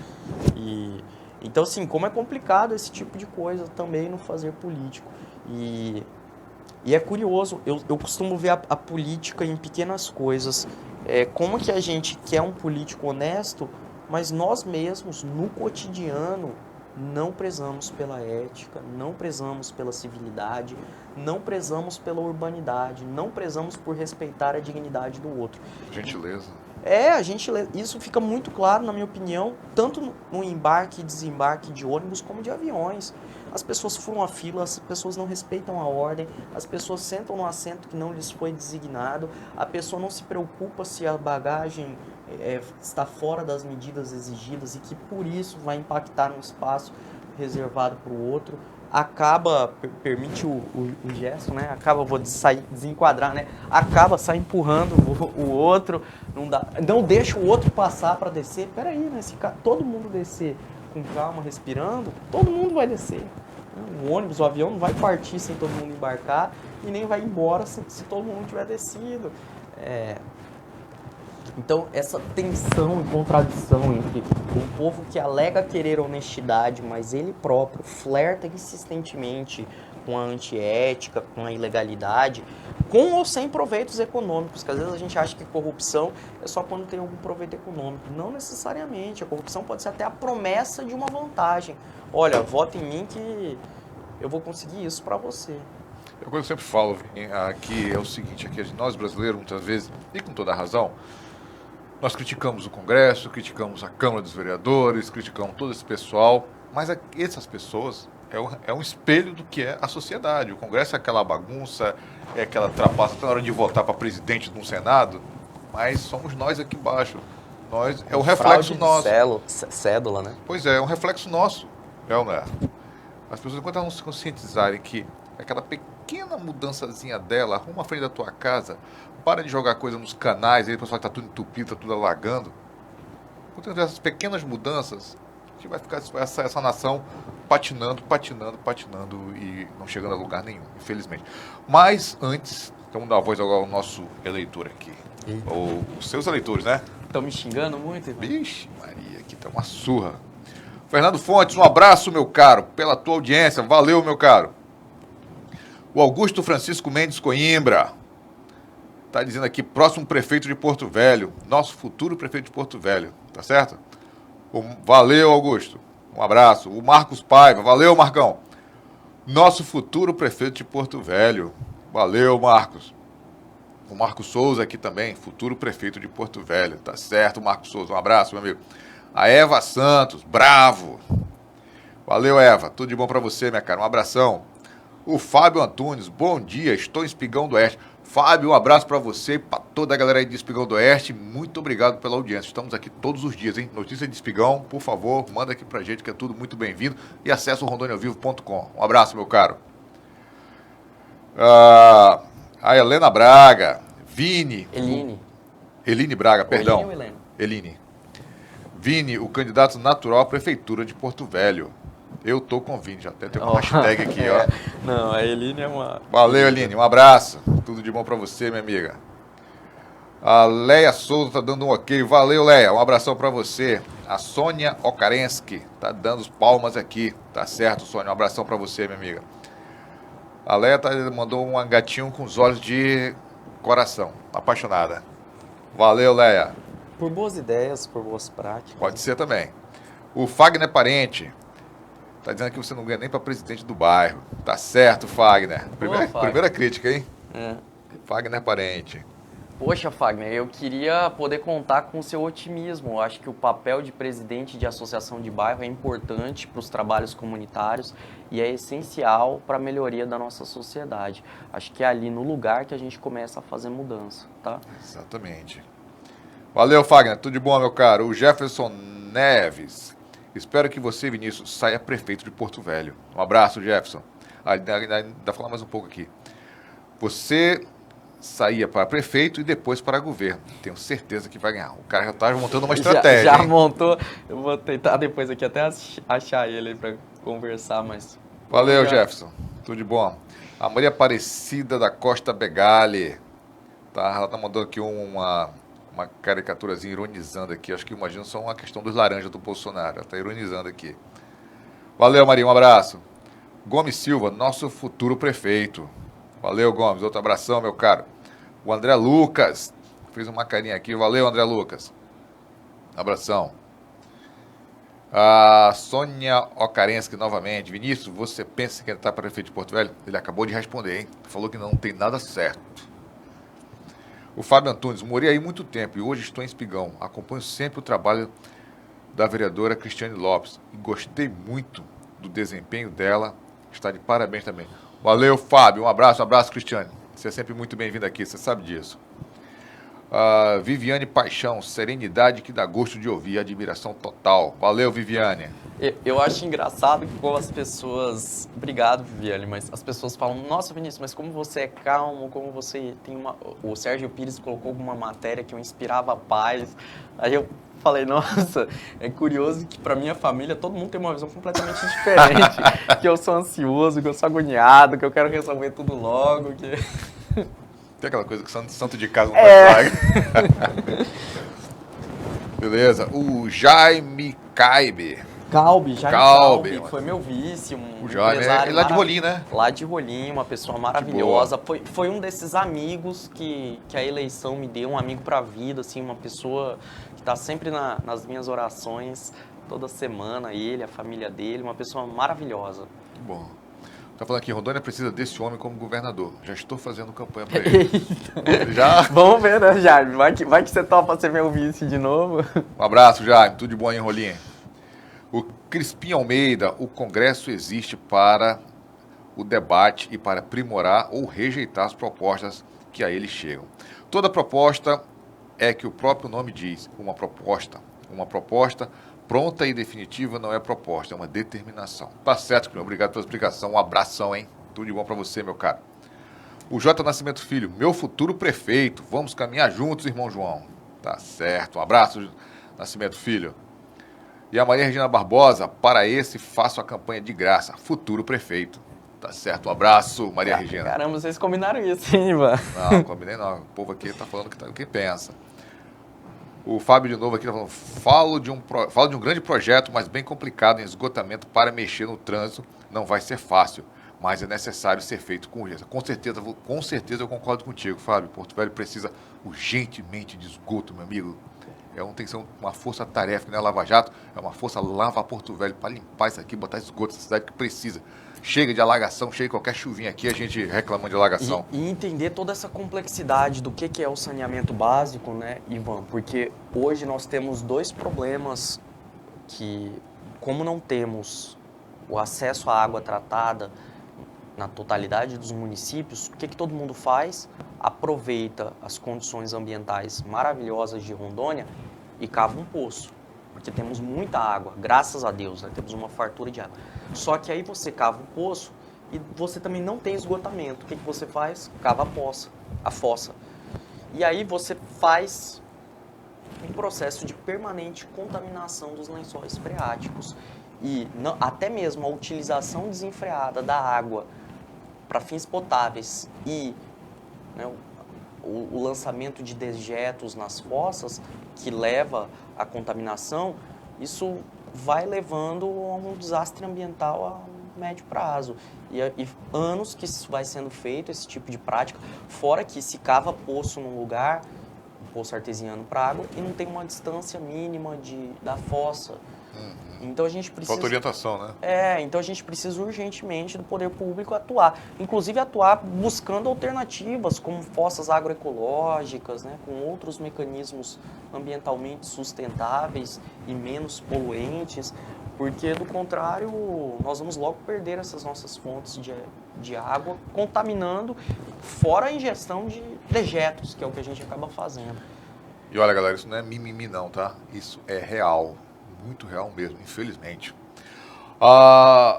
B: Então, assim, como é complicado esse tipo de coisa também no fazer político. E é curioso, eu costumo ver a política em pequenas coisas. Como que a gente quer um político honesto, mas nós mesmos, no cotidiano, não prezamos pela ética, não prezamos pela civilidade, não prezamos pela urbanidade, não prezamos por respeitar a dignidade do outro.
A: Gentileza.
B: A gentileza. Isso fica muito claro, na minha opinião, tanto no embarque e desembarque de ônibus como de aviões. As pessoas furam a fila, as pessoas não respeitam a ordem, as pessoas sentam no assento que não lhes foi designado, a pessoa não se preocupa se a bagagem está fora das medidas exigidas e que por isso vai impactar no espaço reservado para o outro. Permite o gesto, né? Vou desenquadrar, né? Sai empurrando o outro, não deixa o outro passar para descer. Peraí, né? Se todo mundo descer com calma, respirando, todo mundo vai descer. O ônibus, o avião não vai partir sem todo mundo embarcar e nem vai embora se todo mundo tiver descido. Então, essa tensão e contradição entre um povo que alega querer honestidade, mas ele próprio flerta insistentemente com a antiética, com a ilegalidade, com ou sem proveitos econômicos, que às vezes a gente acha que corrupção é só quando tem algum proveito econômico. Não necessariamente. A corrupção pode ser até a promessa de uma vantagem. Olha, vota em mim que eu vou conseguir isso para você.
A: É o que eu sempre falo aqui é o seguinte, aqui nós brasileiros, muitas vezes, e com toda a razão, nós criticamos o Congresso, criticamos a Câmara dos Vereadores, criticamos todo esse pessoal, mas essas pessoas é um espelho do que é a sociedade. O Congresso é aquela bagunça, é aquela trapaça, na hora de votar para presidente no Senado, mas somos nós aqui embaixo. É o reflexo nosso.
B: Cédula, né?
A: Pois é um reflexo nosso. Ou não é? As pessoas, enquanto elas não se conscientizarem que aquela pequena mudançazinha dela, arruma a frente da tua casa, para de jogar coisa nos canais, aí o pessoal está tudo entupido, está tudo alagando. Enquanto essas pequenas mudanças, a gente vai ficar essa nação patinando e não chegando a lugar nenhum, infelizmente. Mas antes, vamos dar a voz agora ao nosso eleitor aqui. Ou os seus eleitores, né?
B: Estão me xingando muito, irmão?
A: Vixe, Maria, aqui tá uma surra. Fernando Fontes, um abraço, meu caro, pela tua audiência. Valeu, meu caro. O Augusto Francisco Mendes Coimbra está dizendo aqui, próximo prefeito de Porto Velho. Nosso futuro prefeito de Porto Velho. Tá certo? Valeu, Augusto. Um abraço. O Marcos Paiva. Valeu, Marcão. Nosso futuro prefeito de Porto Velho. Valeu, Marcos. O Marcos Souza aqui também, futuro prefeito de Porto Velho. Tá certo, Marcos Souza. Um abraço, meu amigo. A Eva Santos, bravo. Valeu, Eva. Tudo de bom pra você, minha cara. Um abração. O Fábio Antunes, bom dia. Estou em Espigão do Oeste. Fábio, um abraço pra você e pra toda a galera aí de Espigão do Oeste. Muito obrigado pela audiência. Estamos aqui todos os dias, hein? Notícia de Espigão, por favor, manda aqui pra gente que é tudo muito bem-vindo. E acessa o rondoniavivo.com. Um abraço, meu caro. A Helena Braga, Vini. Eline Braga, perdão.
B: Eline ou Helena?
A: Eline. Vini, o candidato natural à prefeitura de Porto Velho. Eu tô com o Vini, já até tem uma hashtag aqui, ó.
B: Não, a Eline é uma...
A: Valeu, Eline, um abraço. Tudo de bom pra você, minha amiga. A Leia Souza tá dando um ok. Valeu, Leia, um abração pra você. A Sônia Okarensky tá dando os palmas aqui. Tá certo, Sônia, um abração pra você, minha amiga. A Leia mandou um gatinho com os olhos de coração, apaixonada. Valeu, Leia.
B: Por boas ideias, por boas práticas.
A: Pode ser também. O Fagner Parente tá dizendo que você não ganha nem para presidente do bairro. Tá certo, Fagner. Primeira crítica, hein? Fagner Parente.
B: Poxa, Fagner, eu queria poder contar com o seu otimismo. Eu acho que o papel de presidente de associação de bairro é importante para os trabalhos comunitários e é essencial para a melhoria da nossa sociedade. Acho que é ali no lugar que a gente começa a fazer mudança, tá?
A: Exatamente. Valeu, Fagner. Tudo de bom, meu caro. O Jefferson Neves. Espero que você, Vinícius, saia prefeito de Porto Velho. Um abraço, Jefferson. Ainda falar mais um pouco aqui. Você saía para prefeito e depois para governo. Tenho certeza que vai ganhar. O cara já está montando uma estratégia.
B: Já montou. Eu vou tentar depois aqui até achar ele para conversar, mas...
A: Valeu, Jefferson. Tudo de bom. A Maria Aparecida da Costa Begali. Tá? Ela está mandando aqui uma caricaturazinha ironizando aqui. Acho que imagino só uma questão dos laranjas do Bolsonaro. Ela está ironizando aqui. Valeu, Maria. Um abraço. Gomes Silva, nosso futuro prefeito. Valeu, Gomes. Outro abração, meu caro. O André Lucas fez uma carinha aqui. Valeu, André Lucas. Abração. A Sônia Okarensky novamente. Vinícius, você pensa que ele está para prefeito de Porto Velho? Ele acabou de responder, hein? Falou que não tem nada certo. O Fábio Antunes, morei aí muito tempo e hoje estou em Espigão. Acompanho sempre o trabalho da vereadora Cristiane Lopes e gostei muito do desempenho dela. Está de parabéns também. Valeu, Fábio. Um abraço, Cristiane. Você é sempre muito bem-vindo aqui, você sabe disso. Viviane Paixão, serenidade que dá gosto de ouvir, admiração total. Valeu, Viviane.
B: Eu acho engraçado que como as pessoas... Obrigado, Viviane, mas as pessoas falam, nossa, Vinícius, mas como você é calmo, como você tem uma... O Sérgio Pires colocou uma matéria que eu inspirava paz. Aí eu falei, nossa, é curioso que pra minha família todo mundo tem uma visão completamente diferente. Que eu sou ansioso, que eu sou agoniado, que eu quero resolver tudo logo, que...
A: Tem aquela coisa que santo de casa não faz milagre. Beleza. O Jaime Caibe.
B: Calbi, foi meu vice,
A: o Jaime é lá de Rolim, né?
B: Lá de Rolim, uma pessoa maravilhosa. Foi um desses amigos que a eleição me deu, um amigo pra vida, assim, uma pessoa que tá sempre nas minhas orações toda semana, ele, a família dele, uma pessoa maravilhosa.
A: Que bom. Tá falando aqui, Rondônia precisa desse homem como governador. Já estou fazendo campanha para ele. Já?
B: Vamos ver, né, Jaime? Vai que você topa ser meu vice de novo.
A: Um abraço, Jaime. Tudo de bom aí, Rolinha. O Crispim Almeida, o Congresso existe para o debate e para aprimorar ou rejeitar as propostas que a ele chegam. Toda proposta é que o próprio nome diz, uma proposta pronta e definitiva não é proposta, é uma determinação. Tá certo, Crispim. Obrigado pela explicação. Um abração, hein? Tudo de bom para você, meu caro. O J. Nascimento Filho, meu futuro prefeito. Vamos caminhar juntos, irmão João. Tá certo. Um abraço, Nascimento Filho. E a Maria Regina Barbosa, para esse faço a campanha de graça. Futuro prefeito. Tá certo. Um abraço, Maria Regina.
B: Caramba, vocês combinaram isso, hein, Ivan?
A: Não, combinei não. O povo aqui tá falando o que pensa. O Fábio de novo aqui tá falando, falo de um grande projeto, mas bem complicado em esgotamento para mexer no trânsito. Não vai ser fácil, mas é necessário ser feito com urgência. Com certeza eu concordo contigo, Fábio. Porto Velho precisa urgentemente de esgoto, meu amigo. Tem que ser uma força-tarefa, que não é Lava Jato, é uma força Lava Porto Velho para limpar isso aqui, botar esgoto nessa cidade que precisa. Chega de alagação, chega qualquer chuvinha aqui, a gente reclamando de alagação.
B: E entender toda essa complexidade do que é o saneamento básico, né, Ivan? Porque hoje nós temos dois problemas que, como não temos o acesso à água tratada na totalidade dos municípios, o que todo mundo faz? Aproveita as condições ambientais maravilhosas de Rondônia e cava um poço. Porque temos muita água, graças a Deus, né? Temos uma fartura de água. Só que aí você cava um poço e você também não tem esgotamento. O que você faz? Cava a fossa. E aí você faz um processo de permanente contaminação dos lençóis freáticos. E até mesmo a utilização desenfreada da água para fins potáveis e, né, o lançamento de dejetos nas fossas, que leva à contaminação, isso vai levando a um desastre ambiental a médio prazo. E anos que isso vai sendo feito, esse tipo de prática, fora que se cava poço num lugar, poço artesiano para água, e não tem uma distância mínima da fossa. Então a gente precisa...
A: Falta orientação, né?
B: Então a gente precisa urgentemente do poder público atuar. Inclusive atuar buscando alternativas, como fossas agroecológicas, né, com outros mecanismos ambientalmente sustentáveis e menos poluentes, porque do contrário nós vamos logo perder essas nossas fontes de água, contaminando, fora a ingestão de dejetos, que é o que a gente acaba fazendo.
A: E olha, galera, isso não é mimimi não, tá? Isso é real. Muito real mesmo, infelizmente.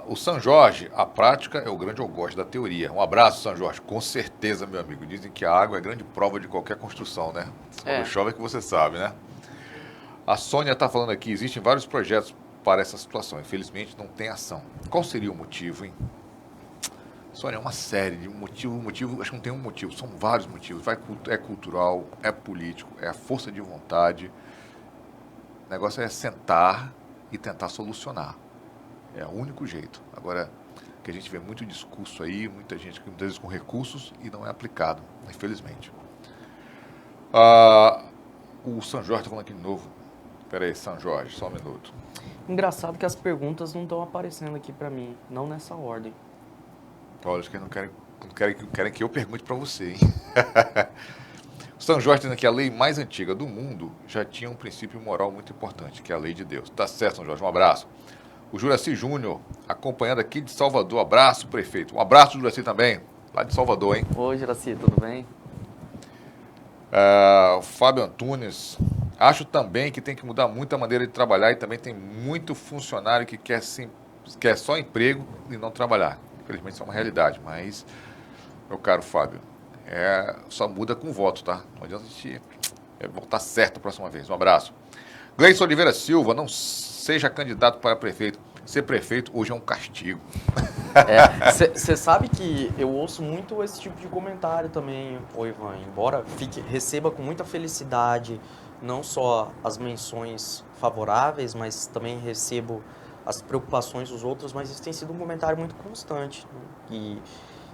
A: O São Jorge, a prática é o grande algoz da teoria. Um abraço, São Jorge. Com certeza, meu amigo. Dizem que a água é grande prova de qualquer construção, né? Quando chove é que você sabe, né? A Sônia está falando aqui, existem vários projetos para essa situação. Infelizmente, não tem ação. Qual seria o motivo, hein? Sônia, é uma série de motivo, acho que não tem um motivo, são vários motivos. É cultural, é político, é a força de vontade. O negócio é sentar e tentar solucionar. É o único jeito. Agora, que a gente vê muito discurso aí, muita gente muitas vezes com recursos e não é aplicado, infelizmente. O São Jorge está falando aqui de novo. Espera aí, São Jorge, só um minuto.
B: Engraçado que as perguntas não estão aparecendo aqui para mim, não nessa ordem.
A: Olha, acho que não querem que eu pergunte para você, hein? São Jorge dizendo que a lei mais antiga do mundo já tinha um princípio moral muito importante, que é a lei de Deus. Tá certo, São Jorge, um abraço. O Juraci Júnior, acompanhando aqui de Salvador. Abraço, prefeito. Um abraço, Juraci, também, lá de Salvador, hein?
B: Oi, Juraci, tudo bem?
A: O Fábio Antunes, acho também que tem que mudar muito a maneira de trabalhar e também tem muito funcionário que quer só emprego e não trabalhar. Infelizmente isso é uma realidade, mas, meu caro Fábio, só muda com voto, tá? Não adianta a gente voltar certo a próxima vez. Um abraço. Gleison Oliveira Silva, não seja candidato para prefeito. Ser prefeito hoje é um castigo.
B: Você sabe que eu ouço muito esse tipo de comentário também, Ivan. Embora receba com muita felicidade não só as menções favoráveis, mas também recebo as preocupações dos outros, mas isso tem sido um comentário muito constante, né?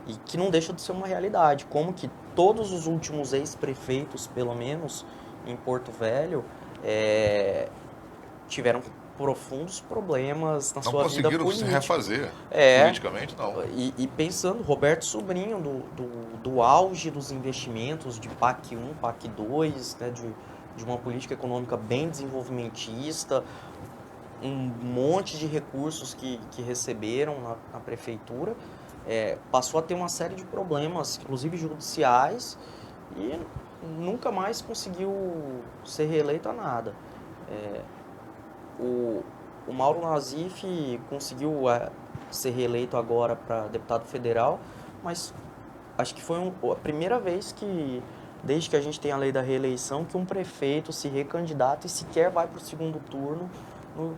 B: E que não deixa de ser uma realidade. Como que todos os últimos ex-prefeitos, pelo menos em Porto Velho, tiveram profundos problemas na sua vida política.
A: Não conseguiram se refazer politicamente, não.
B: E pensando, Roberto Sobrinho, do auge dos investimentos de PAC 1, PAC 2, né, de uma política econômica bem desenvolvimentista, um monte de recursos que receberam na prefeitura, passou a ter uma série de problemas, inclusive judiciais, e nunca mais conseguiu ser reeleito a nada. O Mauro Nazif conseguiu ser reeleito agora para deputado federal, mas acho que foi a primeira vez que, desde que a gente tem a lei da reeleição, que um prefeito se recandidata e sequer vai para o segundo turno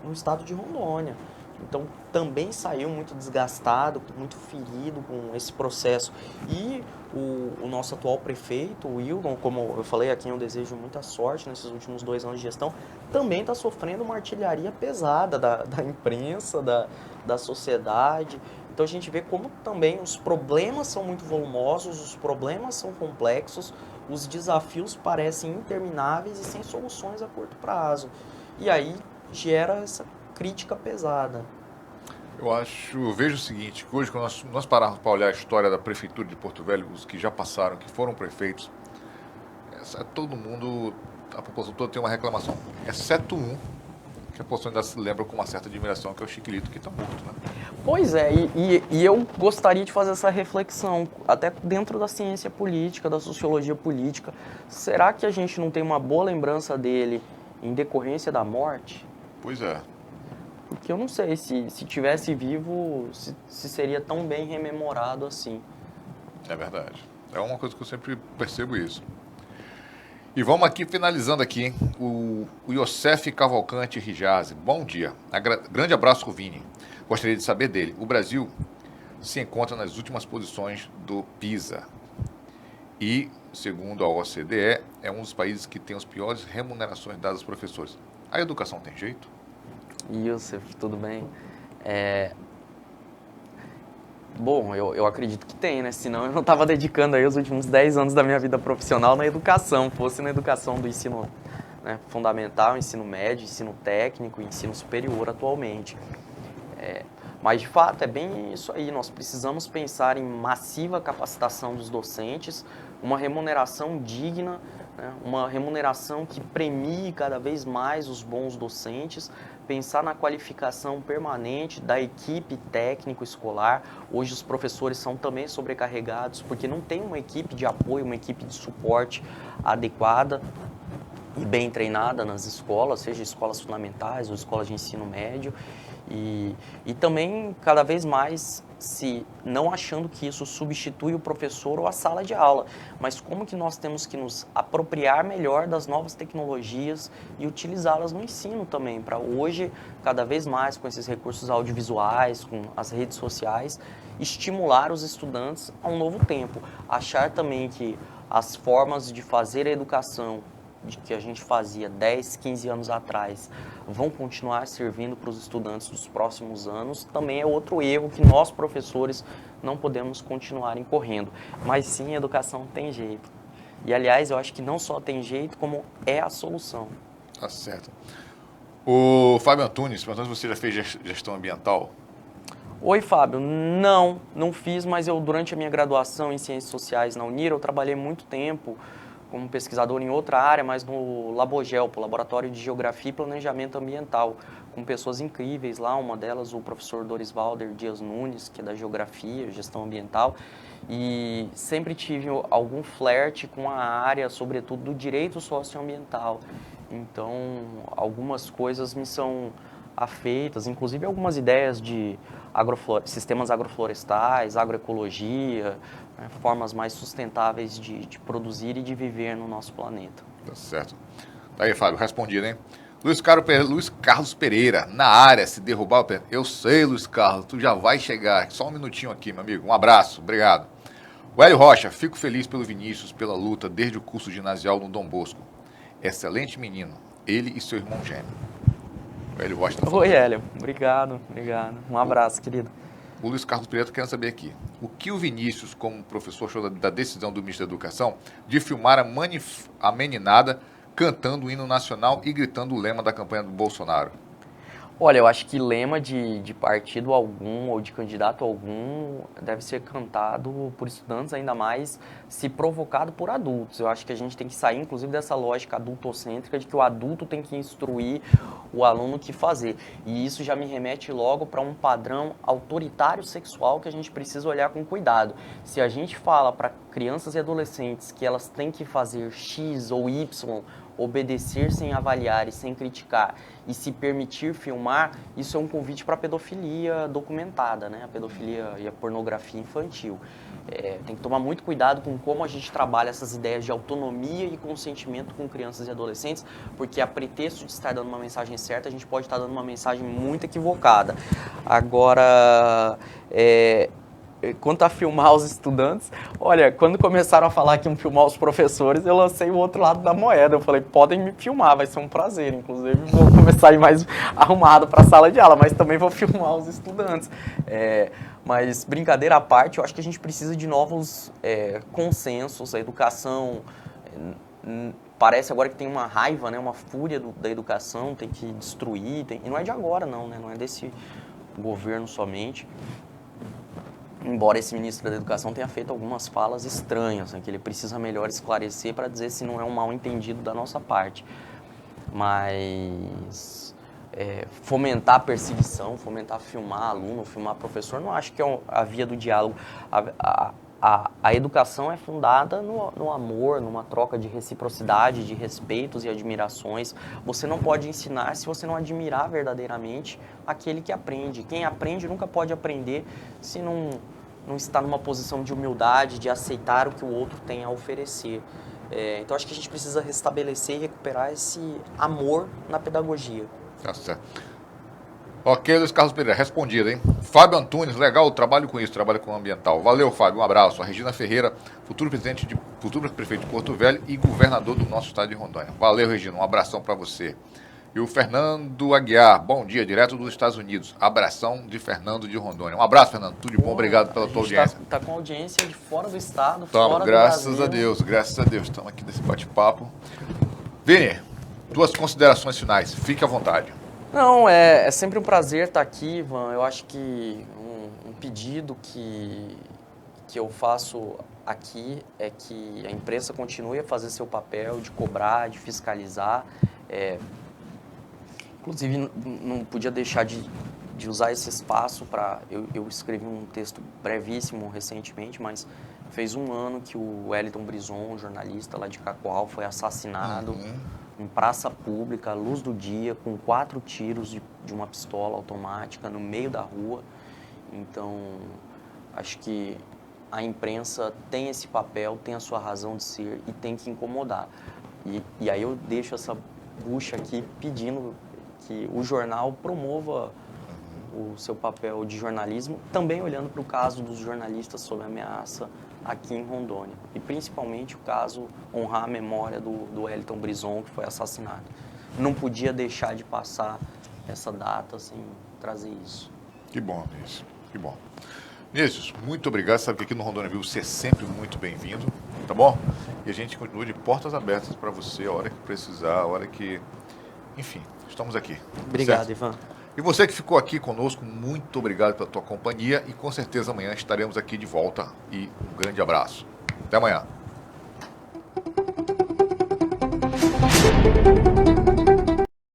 B: no estado de Rondônia. Então, também saiu muito desgastado, muito ferido com esse processo. E o nosso atual prefeito, o Wildon, como eu falei, a quem eu desejo muita sorte nesses últimos 2 anos de gestão, também está sofrendo uma artilharia pesada da imprensa, da sociedade. Então, a gente vê como também os problemas são muito volumosos, os problemas são complexos, os desafios parecem intermináveis e sem soluções a curto prazo. E aí gera essa crítica pesada.
A: Eu vejo o seguinte, que hoje, quando nós pararmos para olhar a história da prefeitura de Porto Velho, os que já passaram, que foram prefeitos, todo mundo, a população toda tem uma reclamação, exceto um, que a população ainda se lembra com uma certa admiração, que é o Chiquilito, que está morto, né?
B: Pois é, e eu gostaria de fazer essa reflexão, até dentro da ciência política, da sociologia política. Será que a gente não tem uma boa lembrança dele em decorrência da morte?
A: Pois é.
B: Porque eu não sei se tivesse vivo, se seria tão bem rememorado assim.
A: É verdade. É uma coisa que eu sempre percebo isso. E vamos aqui finalizando aqui, hein? O Youssef Cavalcante Rijazi. Bom dia. Grande abraço, Vini. Gostaria de saber dele. O Brasil se encontra nas últimas posições do PISA. E, segundo a OCDE, é um dos países que tem as piores remunerações dadas aos professores. A educação tem jeito?
B: Youssef, tudo bem? Bom, eu acredito que tem, né? Senão eu não estava dedicando aí os últimos 10 anos da minha vida profissional na educação, fosse na educação do ensino, né, fundamental, ensino médio, ensino técnico, ensino superior atualmente. Mas, de fato, é bem isso aí. Nós precisamos pensar em massiva capacitação dos docentes, uma remuneração digna, né, uma remuneração que premie cada vez mais os bons docentes, pensar na qualificação permanente da equipe técnico-escolar. Hoje os professores são também sobrecarregados porque não tem uma equipe de apoio, uma equipe de suporte adequada e bem treinada nas escolas, seja escolas fundamentais ou escolas de ensino médio. E também, cada vez mais, se não achando que isso substitui o professor ou a sala de aula, mas como que nós temos que nos apropriar melhor das novas tecnologias e utilizá-las no ensino também, para hoje, cada vez mais, com esses recursos audiovisuais, com as redes sociais, estimular os estudantes a um novo tempo. Achar também que as formas de fazer a educação de que a gente fazia 10, 15 anos atrás vão continuar servindo para os estudantes dos próximos anos, também é outro erro que nós, professores, não podemos continuar incorrendo. Mas sim, a educação tem jeito. E, aliás, eu acho que não só tem jeito, como é a solução.
A: Tá certo. O Fábio Antunes, perguntando se você já fez gestão ambiental.
B: Oi, Fábio. Não fiz, mas eu, durante a minha graduação em Ciências Sociais na Unir, eu trabalhei muito tempo como pesquisador em outra área, mas no Labogelpo, Laboratório de Geografia e Planejamento Ambiental, com pessoas incríveis lá, uma delas o professor Dorisvalder Dias Nunes, que é da Geografia, Gestão Ambiental, e sempre tive algum flerte com a área, sobretudo do direito socioambiental. Então, algumas coisas me são afeitas, inclusive algumas ideias de sistemas agroflorestais, agroecologia, né, formas mais sustentáveis de produzir e de viver no nosso planeta.
A: Tá certo. Tá aí, Fábio, respondido, hein? Luiz Carlos Pereira, na área, se derrubar o pé. Eu sei, Luiz Carlos, tu já vai chegar. Só um minutinho aqui, meu amigo. Um abraço, obrigado. O Hélio Rocha, fico feliz pelo Vinícius, pela luta desde o curso ginasial no Dom Bosco. Excelente menino, ele e seu irmão gêmeo. O Hélio Rocha tá falando.
B: Oi, Hélio. Obrigado. Um abraço, querido.
A: O Luiz Carlos Pereira quer saber aqui. O que o Vinícius, como professor, achou da decisão do ministro da Educação de filmar a meninada cantando o hino nacional e gritando o lema da campanha do Bolsonaro?
B: Olha, eu acho que lema de partido algum ou de candidato algum deve ser cantado por estudantes, ainda mais se provocado por adultos. Eu acho que a gente tem que sair, inclusive, dessa lógica adultocêntrica de que o adulto tem que instruir o aluno o que fazer. E isso já me remete logo para um padrão autoritário sexual que a gente precisa olhar com cuidado. Se a gente fala para crianças e adolescentes que elas têm que fazer X ou Y, obedecer sem avaliar e sem criticar e se permitir filmar, isso é um convite para a pedofilia documentada, né? A pedofilia e a pornografia infantil. Tem que tomar muito cuidado com como a gente trabalha essas ideias de autonomia e consentimento com crianças e adolescentes, porque a pretexto de estar dando uma mensagem certa, a gente pode estar dando uma mensagem muito equivocada. Agora, quanto a filmar os estudantes, olha, quando começaram a falar que iam filmar os professores, eu lancei o outro lado da moeda. Eu falei, podem me filmar, vai ser um prazer. Inclusive, vou começar a ir mais arrumado para a sala de aula, mas também vou filmar os estudantes. Mas, brincadeira à parte, eu acho que a gente precisa de novos consensos. A educação parece agora que tem uma raiva, né, uma fúria da educação, tem que destruir. E não é de agora, não, né? Não é governo somente, embora esse ministro da Educação tenha feito algumas falas estranhas, né, que ele precisa melhor esclarecer para dizer se não é um mal entendido da nossa parte. Mas fomentar a perseguição, fomentar filmar aluno, filmar professor, não acho que é a via do diálogo. A educação é fundada no amor, numa troca de reciprocidade, de respeitos e admirações. Você não pode ensinar se você não admirar verdadeiramente aquele que aprende. Quem aprende nunca pode aprender se não está numa posição de humildade, de aceitar o que o outro tem a oferecer. Então, acho que a gente precisa restabelecer e recuperar esse amor na pedagogia.
A: Tá certo. Ok, Luiz Carlos Pereira, respondido, hein? Fábio Antunes, legal, trabalho com isso, trabalho com ambiental. Valeu, Fábio, um abraço. A Regina Ferreira, futuro prefeito de Porto Velho e governador do nosso estado de Rondônia. Valeu, Regina, um abração para você. E o Fernando Aguiar, bom dia, direto dos Estados Unidos. Abração de Fernando de Rondônia. Um abraço, Fernando, tudo de bom, obrigado pela tua audiência.
B: Tá com audiência de fora do estado, fora do
A: graças
B: Brasil.
A: a Deus, graças a Deus. Estamos aqui nesse bate-papo. Vini, tuas considerações finais, fique à vontade.
B: Não, é sempre um prazer estar aqui, Ivan. Eu acho que um pedido que eu faço aqui é que a imprensa continue a fazer seu papel de cobrar, de fiscalizar. Inclusive, não podia deixar de usar esse espaço para... Eu escrevi um texto brevíssimo recentemente, mas fez um ano que o Wellington Brison, um jornalista lá de Cacoal, foi assassinado em praça pública, à luz do dia, com 4 tiros de uma pistola automática no meio da rua. Então, acho que a imprensa tem esse papel, tem a sua razão de ser e tem que incomodar. E aí eu deixo essa bucha aqui pedindo que o jornal promova o seu papel de jornalismo, também olhando para o caso dos jornalistas sob ameaça aqui em Rondônia. E principalmente o caso honrar a memória do Wellington Brison, que foi assassinado. Não podia deixar de passar essa data sem trazer isso.
A: Que bom, Vinícius, que bom. Vinícius, muito obrigado. Sabe que aqui no Rondônia Vivo você é sempre muito bem-vindo, tá bom? E a gente continua de portas abertas para você a hora que precisar, a hora que... Enfim, estamos aqui.
B: Obrigado,
A: certo?
B: Ivan.
A: E você que ficou aqui conosco, muito obrigado pela tua companhia e com certeza amanhã estaremos aqui de volta e um grande abraço. Até amanhã.